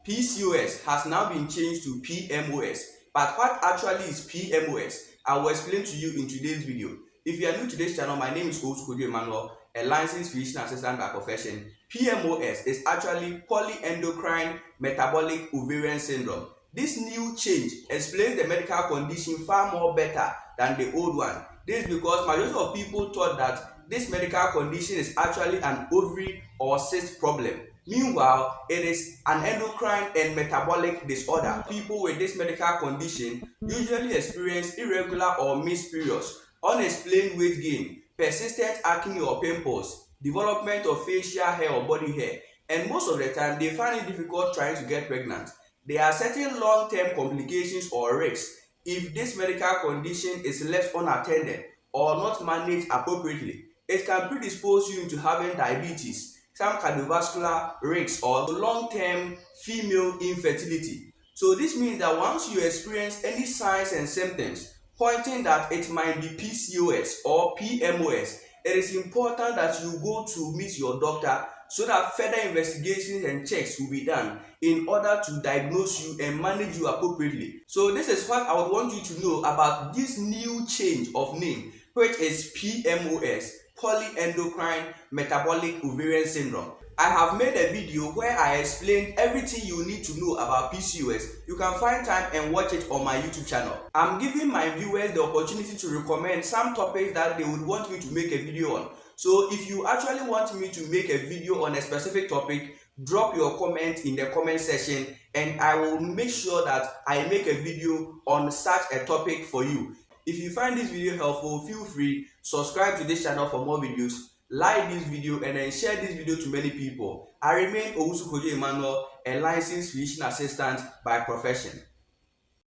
PCOS has now been changed to PMOS. But what actually is PMOS? I will explain to you in today's video. If you are new to this channel, my name is Emmanuel, a licensed physician assistant by profession. PMOS is actually polyendocrine metabolic ovarian syndrome. This new change explains the medical condition far more better than the old one. This is because majority of people thought that this medical condition is actually an ovary or cyst problem. Meanwhile, it is an endocrine and metabolic disorder. People with this medical condition usually experience irregular or missed periods, unexplained weight gain, persistent acne or pimples, development of facial hair or body hair, and most of the time they find it difficult trying to get pregnant. There are certain long-term complications or risks if this medical condition is left unattended or not managed appropriately. It can predispose you into having diabetes, some cardiovascular risks, or long-term female infertility. So this means that once you experience any signs and symptoms pointing that it might be PCOS or PMOS, it is important that you go to meet your doctor so that further investigations and checks will be done in order to diagnose you and manage you appropriately. So this is what I would want you to know about this new change of name, which is PMOS, polyendocrine metabolic ovarian syndrome. I have made a video where I explained everything you need to know about PCOS. You can find time and watch it on my YouTube channel. I'm giving my viewers the opportunity to recommend some topics that they would want me to make a video on. So if you actually want me to make a video on a specific topic, drop your comment in the comment section and I will make sure that I make a video on such a topic for you. If you find this video helpful, feel free, subscribe to this channel for more videos, like this video and then share this video to many people. I remain Emmanuel, a licensed physician assistant by profession.